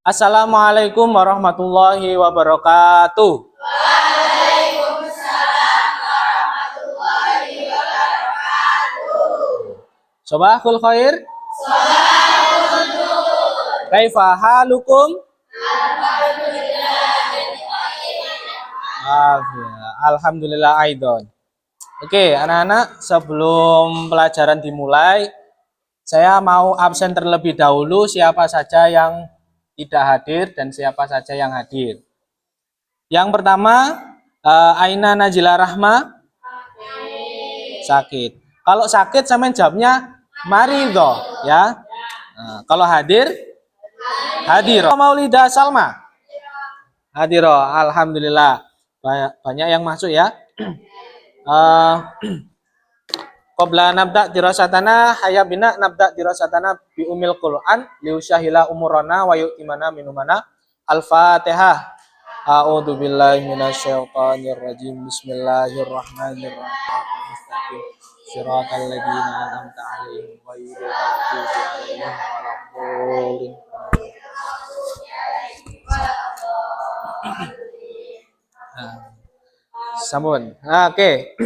Assalamualaikum warahmatullahi wabarakatuh. Sobahul khair. Kaifa halukum? Alhamdulillah aidon. Oke, anak-anak, sebelum pelajaran dimulai, saya mau absen terlebih dahulu siapa saja yang tidak hadir dan siapa saja yang hadir. Yang pertama, Aina Najila Rahma sakit. Kalau sakit sampean jawabnya marido ya. Nah, kalau hadir hadir. Maulida Salma hadiro. Alhamdulillah banyak yang masuk ya. Qabla nabda dirasatana hayabina nabda dirasatana bi umil Quran liusyahila umurana wa yu'timana minumana. Al-Fatihah. A'udzu billahi minasyaitonir rajim. Bismillahirrahmanirrahim. Shiratal ladzina an'amta 'alaihim ghairil maghdubi 'alaihim waladdallin. Sampun. Oke.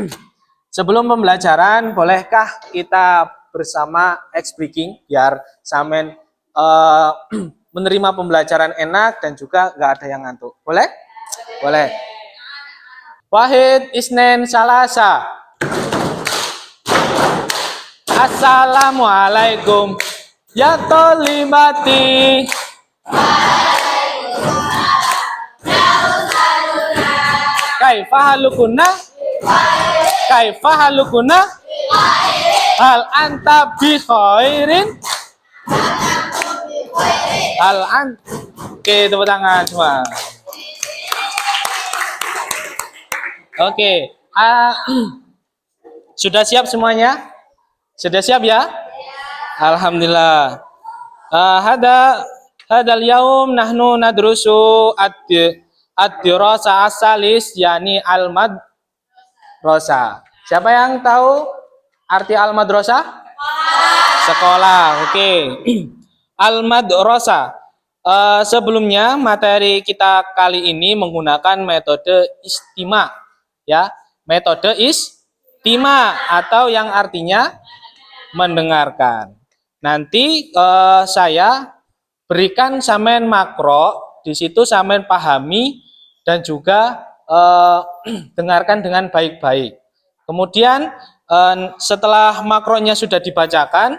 Sebelum pembelajaran, bolehkah kita bersama speaking biar samen menerima pembelajaran enak dan juga nggak ada yang ngantuk. Boleh? Boleh. Wahid Isnen Salasa. Assalamualaikum ya tolimati. Kaifahalukuna? Kaifahalukuna? Hal anta bi khairin? Oke, tepuk tangan semua. Oke, sudah siap semuanya? Sudah siap ya? Alhamdulillah. Hadal yaum nahnu nadrusu ad-dirasa asalis yani al-madrasah. Siapa yang tahu arti al-madrasah? Sekolah. Oke. Al-madrasah. Sebelumnya materi kita kali ini menggunakan metode istima ya. Metode istima atau yang artinya mendengarkan. Nanti saya berikan samen makro, di situ samen pahami dan juga dengarkan dengan baik-baik. Kemudian setelah makronya sudah dibacakan,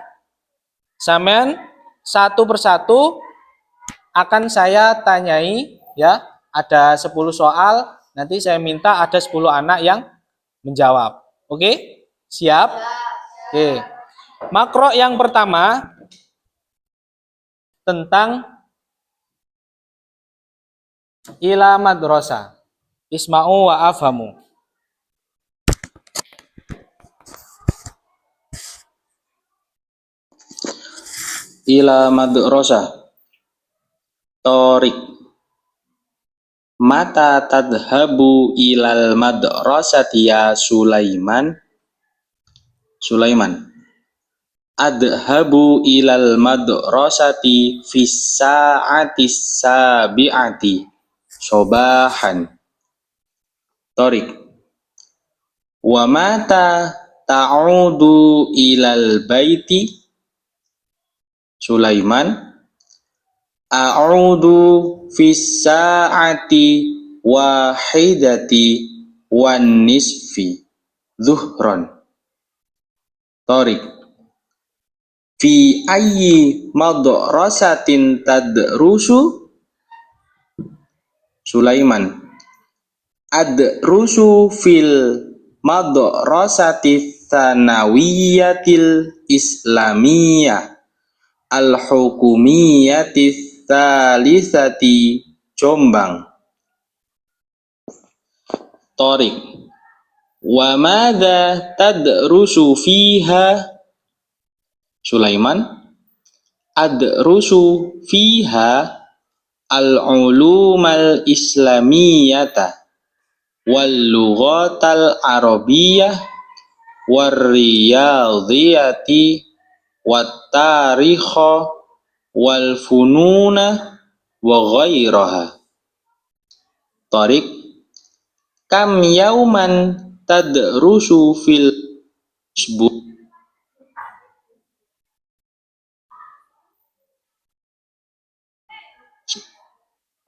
samen satu persatu akan saya tanyai ya, ada 10 soal, nanti saya minta ada 10 anak yang menjawab. Oke? Siap? Oke. Makro yang pertama tentang ila madrasah. Isma'u wa afhamu. Ila madrasah. Torik. Mata tadhabu ilal madrasati ya Sulaiman. Sulaiman. Adhabu ilal madrasati fis sa'atis sabi'ati sobahan. Torik. Wa mata ta'udu ilal baiti. Sulaiman. A'udu fis sa'ati wahidati wan nisfi zuhron. Torik. Fi ayyi madrasatin tadrusu. Sulaiman. Adrusu fil madrasati tsanawiyatil islamiyah al-hukumiyatis talisati Jombang. Torik. Wa madza tadrusu fiha. Sulaiman. Adrusu fiha al-ulumal islamiyata wal lughatal arabiyyah war riyadhiyati wat tarikha wal fununa wa ghairaha. Tariq, kam yauman tadrusu fil usbu?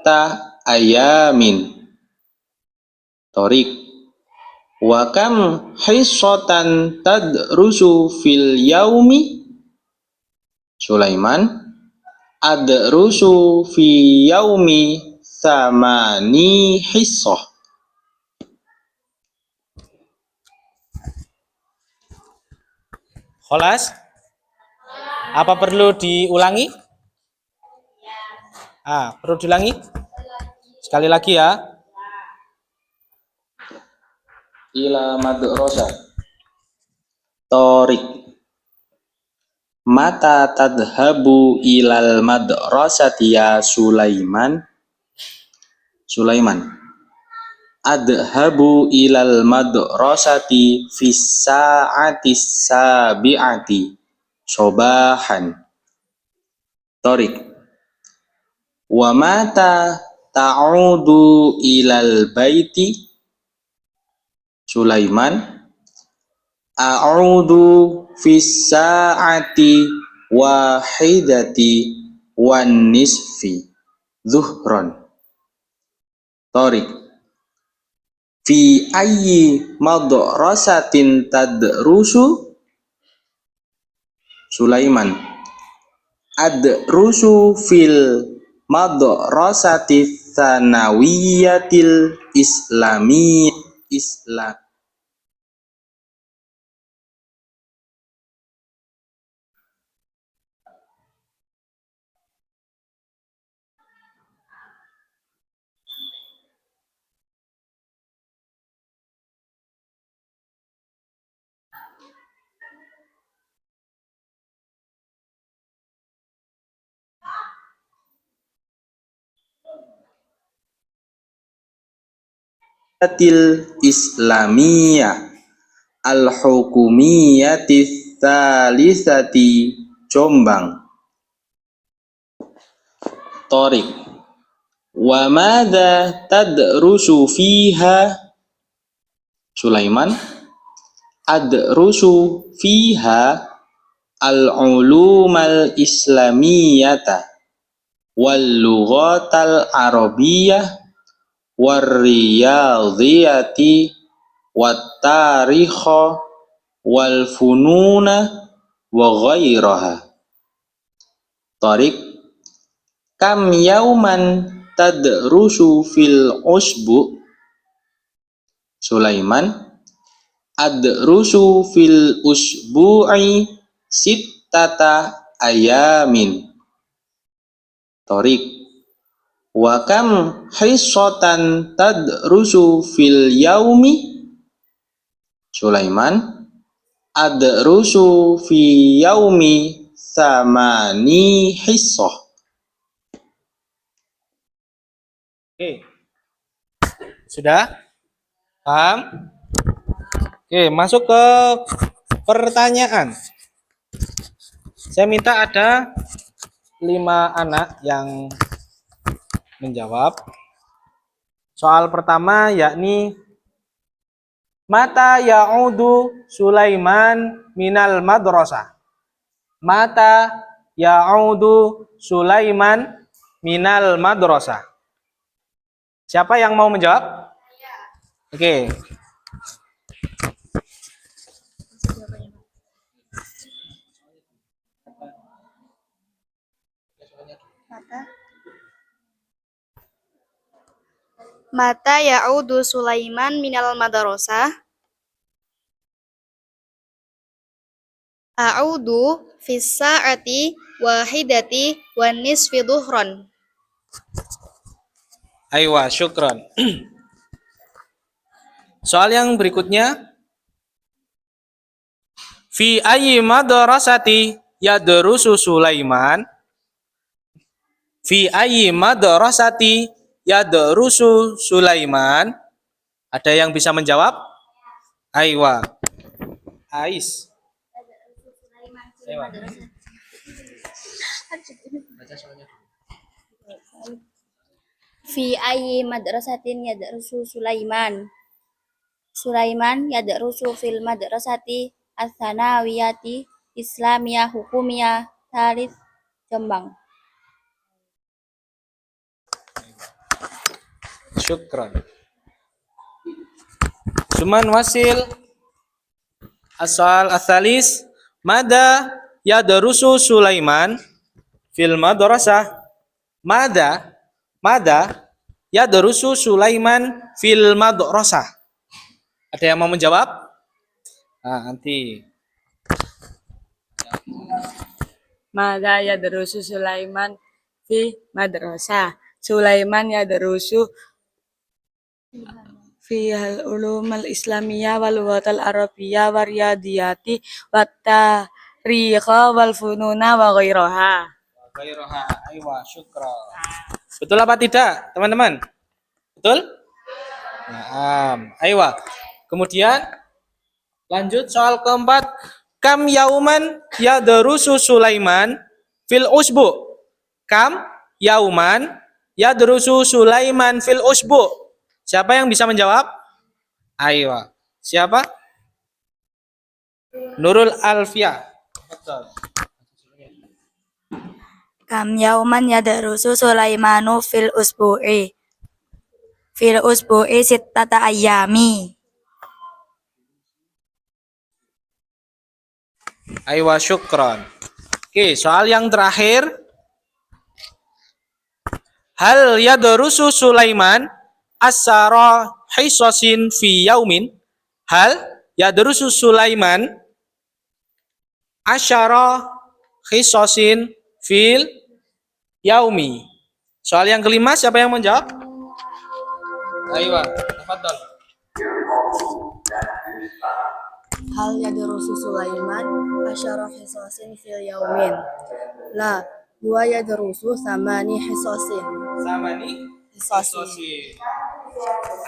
Ta ayamin. Tariq, wa kam hissatan tadrusu fil yaumi? Sulaiman, adrusu fi yaumi samani hissah. Kholas? Apa perlu diulangi? Perlu diulangi? Sekali lagi ya. Ila madrasah. Tariq, mata tadhabu ilal madrasati ya Sulaiman? Sulaiman, adhabu ilal madrasati fis sa'ati sabi'ati sobahan. Tariq, wa mata ta'udu ilal baiti? Sulaiman, a'udu fis sa'ati wahidati wan nisfi zuhron. Tariq, fi ayyi madrasatin tadrusu? Sulaiman, adrusu fil madrasati tsanawiyatil islam. Islamiyah al-hukumiyati tsalisati Jombang. Tariq, wa madza tadrusu fiha? Sulaiman, adrusu fiha al-ulumal islamiyata wal lughatal arabiyyah war riyadhiyati wat tarikha wal fununa wa ghairaha. Tariq, kam yauman tadrusu fil usbu? Sulaiman, adrusu fil usbu'i sittata ayamin. Tariq, wa kam hissatan tadrusu fil yaumi? Sulaiman, adrusu fi yaumi samani hissah. Oke. Sudah? Paham? Oke, masuk ke pertanyaan. Saya minta ada 5 anak yang menjawab. Soal pertama yakni mata ya'udu Sulaiman minal madrasah. Mata ya'udu Sulaiman minal madrasah. Siapa yang mau menjawab? Oke. Mata ya'udu Sulaiman minal madrasah? A'udu fis sa'ati wahidati wan nisfi dhuhran. Aywa, syukran. Soal yang berikutnya. Fi ayyi madrasati yadrusu Sulaiman? Fi ayyi madrasati yadrusu Sulaiman? Ada yang bisa menjawab? Aywa. Ais. Aywa. Baca soalnya. Fi ayyi madrasatin yadrusu Sulaiman? Sulaiman yadrusu fil madrasati ats-tsanawiyati Islamiyah Hukumiyah Thalith Jombang. Syukran. Suman wasil. Asal asalis. Mada yadrusu Sulaiman fil madrasah. Mada yadrusu Sulaiman fil madrasah. Ada yang mau menjawab? Nanti. Mada yadrusu Sulaiman fi madrasah. Sulaiman yadrusu fi al-ulum al-islamiyah wal lughatal arabiyyah wa riyadiyati wat tarikha wal fununa wa ghairaha. Ghairaha. Aywa, syukran. Betul apa tidak, teman-teman? Betul? Naam. Aywa. Kemudian lanjut soal keempat. Kam yauman yadrusu Sulaiman fil usbu? Kam yauman yadrusu Sulaiman fil usbu? Siapa yang bisa menjawab? Aywa. Siapa? Nurul Alfiah. Betul. Kam yauman yadrusu Sulaimanu fil usbu'i? Fil usbu'i sittata ayyami. Aywa, syukran. Oke, soal yang terakhir. Hal yadrusu Sulaiman asyara hisasin fi yaumin? Hal yadrusu Sulaiman asyara hisasin fil yaumi? Soal yang kelima, siapa yang menjawab? Aywa, tafadhol. Hal yadrusu Sulaiman asyara hisasin fil yaumin? La, huwa yadrusu samani hisasin. Samani Hisasin.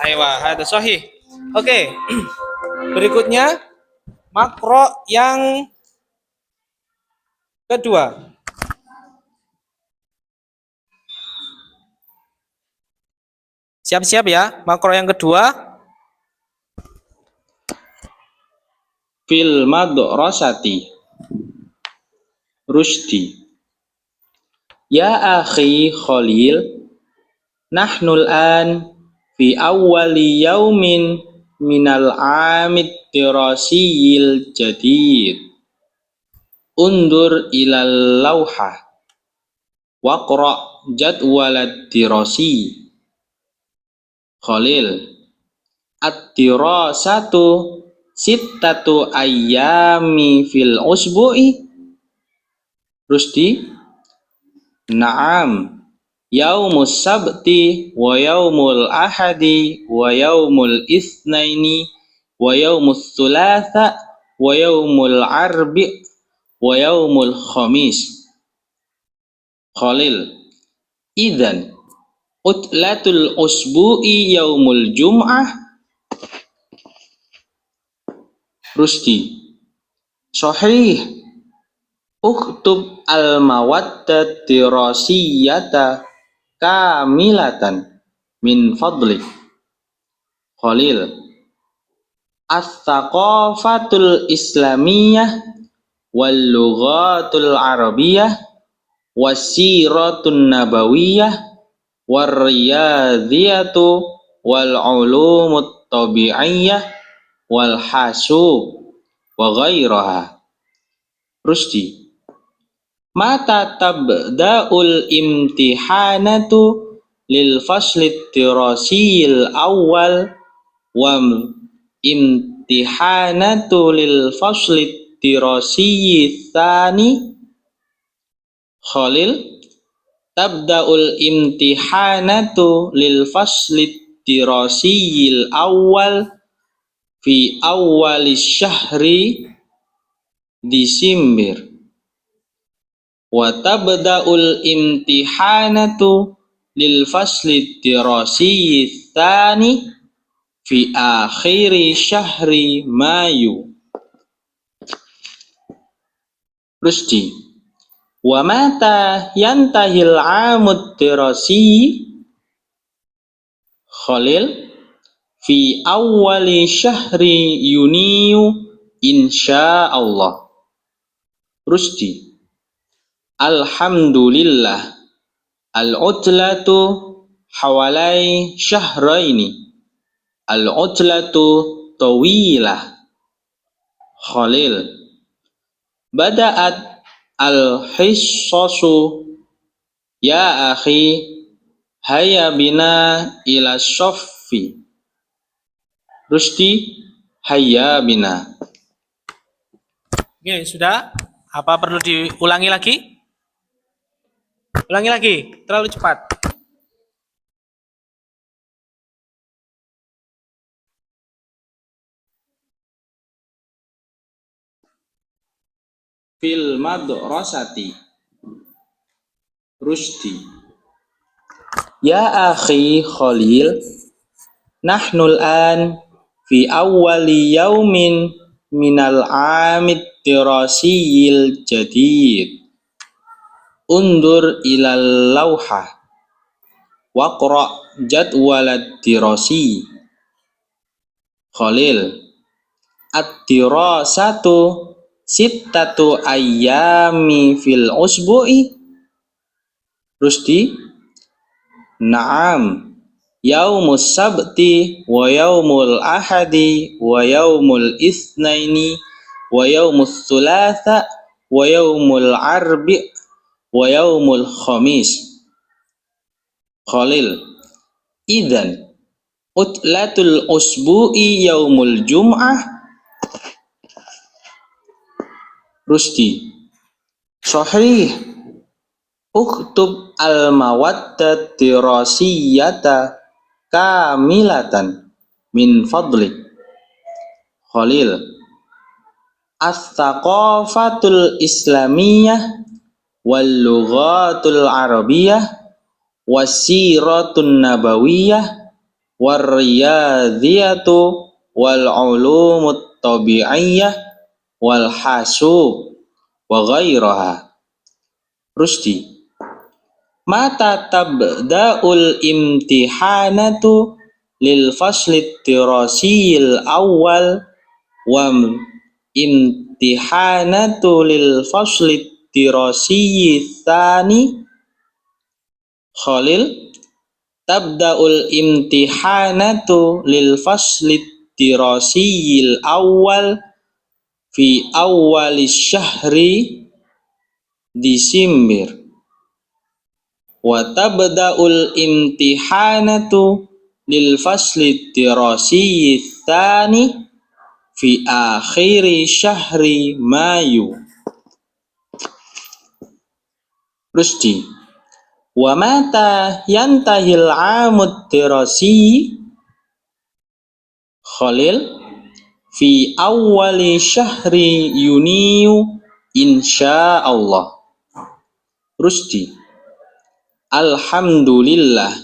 Aywa, ada sahih. Oke. Berikutnya makro yang kedua. Siap-siap ya, makro yang kedua. Fil madrasati. Rusdi. Ya akhi Khalil, nahnul an fi awwali yaumin minal amid dirasiyil jadid. Undur ilal lawhah waqra jadwalad dirasi. Khalil, ad-dirasatu sittatu ayyami fil usbu'i. Rusdi, na'am, yaumus sabti wa yaumul ahadi wa yaumul itsnaini wa yaumus thulatha wa yaumul arbi wa yaumul khamis. Khalil, idzan utlatul usbu'i yaumul jum'ah. Rusdi, sahih, uktub al-mawaddat dirasiyata kamilatan min fadlik. Khalil, as-thaqafatul islamiyah wal lughatul arabiyyah wasiratun nabawiyah warriyadhiyatu wal ulumut tabi'iyah wal hasub wa ghairaha. Rusdi, mata tabda'ul imtihanatu lil faslit dirasiyil awal wa imtihanatu lil faslit dirasiyil tsani. Khalil, tabda'ul imtihanatu lil faslit dirasiyil awal fi awwalis syahri Desember wa tabda'ul imtihanatu lil fasli dirasiyyi tsani fi akhiri syahri Mayu. Rusdi, Wa mata yantahil amud dirasi? Khalil, fi awwali syahri Yuniyu insyaallah. Rusdi, alhamdulillah, al-utlatu hawalai syahraini, al-utlatu tawilah. Khalil, bada'at al-hissasu ya akhi, haya bina ila syaffi. Rusdi, haya bina. Oke, sudah? Apa perlu diulangi lagi? Ulangi lagi, terlalu cepat. Fil madrasati. Rusdi, ya akhi Khalil, nahnul an fi awwali yaumin minal amid dirasiyil jadid. Undur ilal lawha waqra jadwalat dirasi. Khalil, ad-dirasatu sittatu ayyami fil usbu'i. Rusdi, na'am, yaumus sabti wa yaumul ahadi wa yaumul itsnaini wa yaumus thulatha wa yaumul arbi wa yaumul khamis. Khalil, idzan utlatul usbu'i yaumul jum'ah. Rusdi, sahih, uktub al-mawaddat dirasiyata kamilatan min fadlik. Khalil, as-thaqafatul islamiyah wal lughatul arabiyyah wasiratun nabawiyah warriyadhiyatu wal ulumut tabi'iyyah wal hasub wa ghairaha. Rusdi, mata tabda'ul imtihanatu lil faslit dirasiyil awal wa imtihanatu lil faslit dirasiyil tsani. Khalil, tabda'ul imtihanatu lil faslit dirasiyil awal fi awwalis syahri Desember wa tabda'ul imtihanatu lil fasli dirasiyyi tsani fi akhiri syahri Mayu. Rusdi, wa mata yantahil amud dirasi? Khalil, fi awwali syahri Yuniyu insyaallah. Rusdi, alhamdulillah,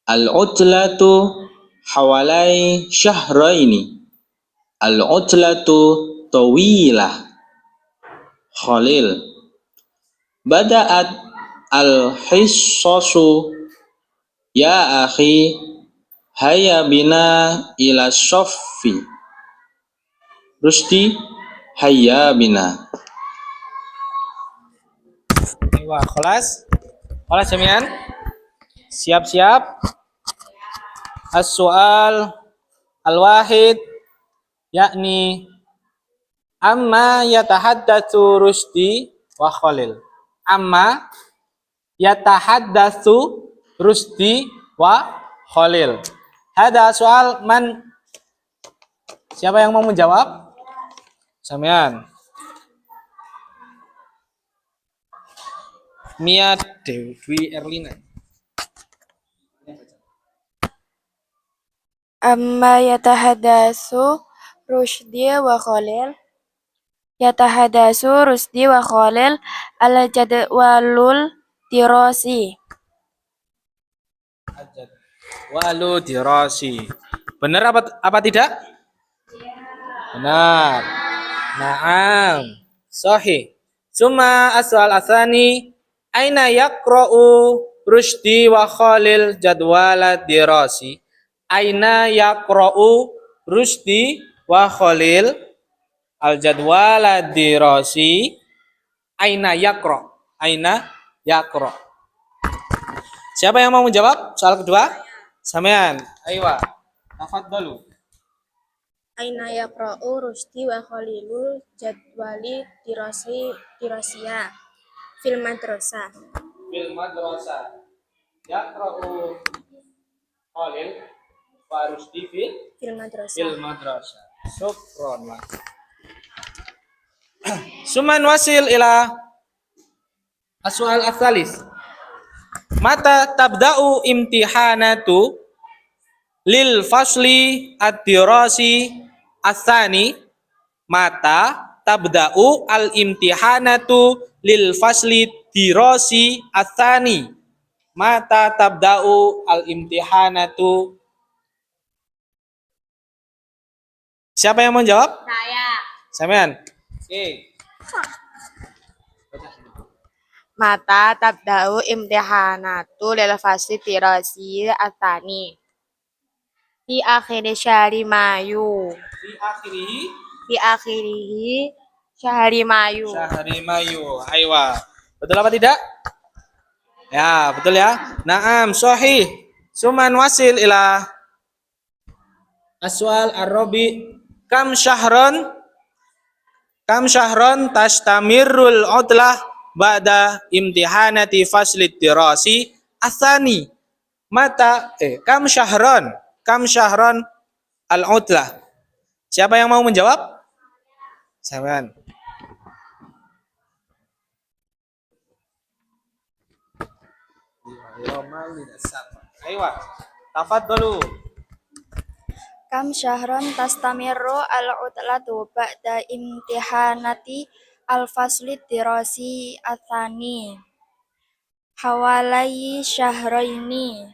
al-utlatu hawalai syahraini, al-utlatu tawilah. Khalil, bada'at al-hissasu ya akhi, haya bina ila syaffi. Rusdi, haya bina. Wah, kelas jamian. Siap-siap. As-soal al-wahid yakni amma yatahaddatsu Rusdi wa Khalil. Amma yatahaddatsu Rusdi wa Khalil. Ada soal man, siapa yang mau menjawab? Samian. Mia Dewi Erlina. Amma yatahadasu Rusdi wa Khalil. Yatahadasu Rusdi wa Khalil ala jadwalul dirasi. Walu dirasi. Benar apa tidak? Benar. Naam. Sahih. Summa as-su'al atsani, aina yaqra'u Rusdi wa Khalil jadwala dirasi? Aina yaqra'u Rusdi wa Khalil al jadwala dirasi? Aina yaqra? Aina yaqra? Siapa yang mau menjawab soal kedua? Sampean. Ayo. Tafadhalu. Aina yaqra'u Rusdi wa Khalilul jadwali dirasiya fil madrasah. Fil madrasah. Yaqra'u Khalil wa Rusdi Fil madrasah. fil madrasah. Syukron lah. Suman wasil ila as-su'al ats-tsalis. Mata tabda'u imtihanatu lil fasli ad-dirasi ats-tsani? Mata tabda'u al-imtihanatu lil fasli dirasi ats-tsani? Mata tabda'u al-imtihanatu? Siapa yang mau jawab? Saya. Sampean. Oke. Mata tabda'u imtihanatu lil fasli dirasi ats-tsani. Di akhir syahri Mayu. Di akhirihi Syahri Mayu. syahri Mayu. Aywa. Betul apa tidak? Ya, betul ya. Naam, sahih. Suman wasil ila as-su'al ar-rabi. Kam syahron tastamirrul udlah ba'da imtihanati faslid dirasi ats-tsani? Kam syahron al-udlah? Siapa yang mau menjawab? Sampean. Ayo, tafadhalu. Kam syahron tastamirru al-utlatu ba'da imtihanati al-fasli dirasi ats-tsani. Hawalai syahraini.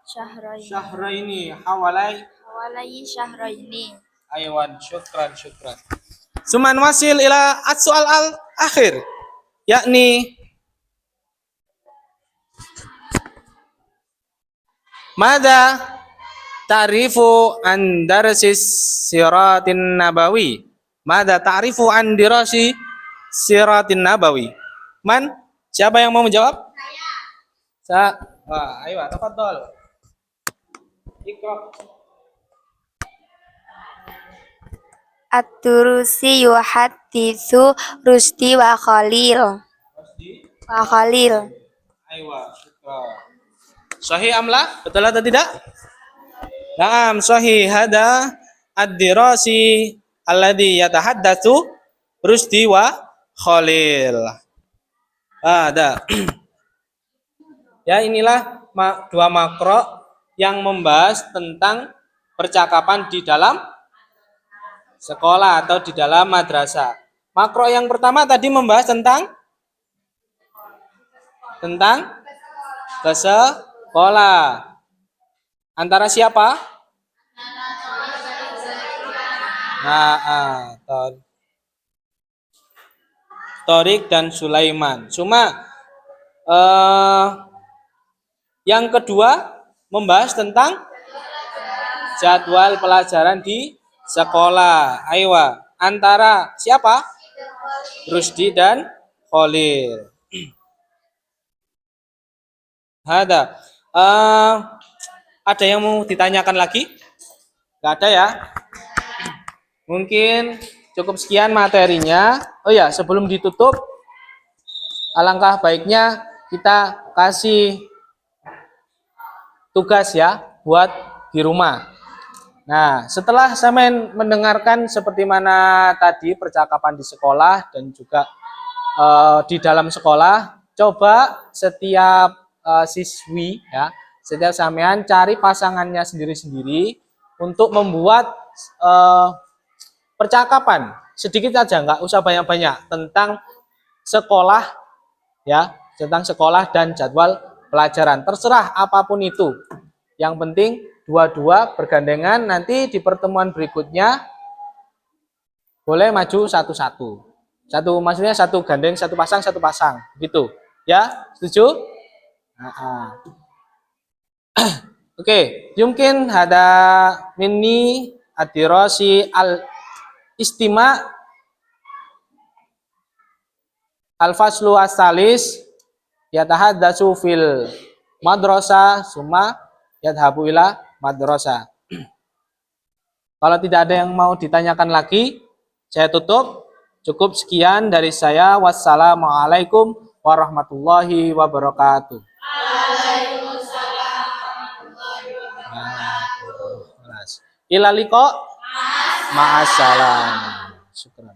Syahraini hawalai. Hawalai syahraini. Aywan, syukran. Suman wasil ila as-su'al al-akhir, yakni mada ta'rifu an darsis siratin nabawi? Mada ta'rifu an dirasi siratin nabawi? Siapa yang mau menjawab? Saya. Wah, ayo, tafadhol. Iqra. At-Turusi yuhadditsu Rusdi wa Khalil. Ayo, syukran. Sahih amla? Betul atau tidak? Naam, sahih. Hada ad-dirasi alladhi yatahaddatsu Rusdi wa Khalil. Ada. Ya, inilah dua makro yang membahas tentang percakapan di dalam sekolah atau di dalam madrasah. Makro yang pertama tadi membahas tentang ke sekolah. Antara siapa? Nah, Torik dan Sulaiman. Cuma yang kedua membahas tentang jadwal pelajaran di sekolah. Aywa, antara siapa? Rusdi dan Khalil. Ada. Ada yang mau ditanyakan lagi? Gak ada ya? Mungkin cukup sekian materinya. Oh ya, sebelum ditutup, alangkah baiknya kita kasih tugas ya buat di rumah. Nah, setelah saya mendengarkan seperti mana tadi percakapan di sekolah dan juga di dalam sekolah, coba setiap siswi ya, setiap sampean cari pasangannya sendiri-sendiri untuk membuat percakapan sedikit saja, nggak usah banyak-banyak, tentang sekolah ya, tentang sekolah dan jadwal pelajaran. Terserah apapun itu. Yang penting dua-dua bergandengan, nanti di pertemuan berikutnya boleh maju satu-satu. Maksudnya satu gandeng, satu pasang, gitu. Ya, setuju? Nah, Oke, mungkin ada mini adirasi al istima al faslu asalis yatahaddatsu fil madrasah summa yadhabu ila madrasah. Kalau tidak ada yang mau ditanyakan lagi, saya tutup. Cukup sekian dari saya. Wassalamualaikum warahmatullahi wabarakatuh. Ila liqa. Ma'assalam. Syukran.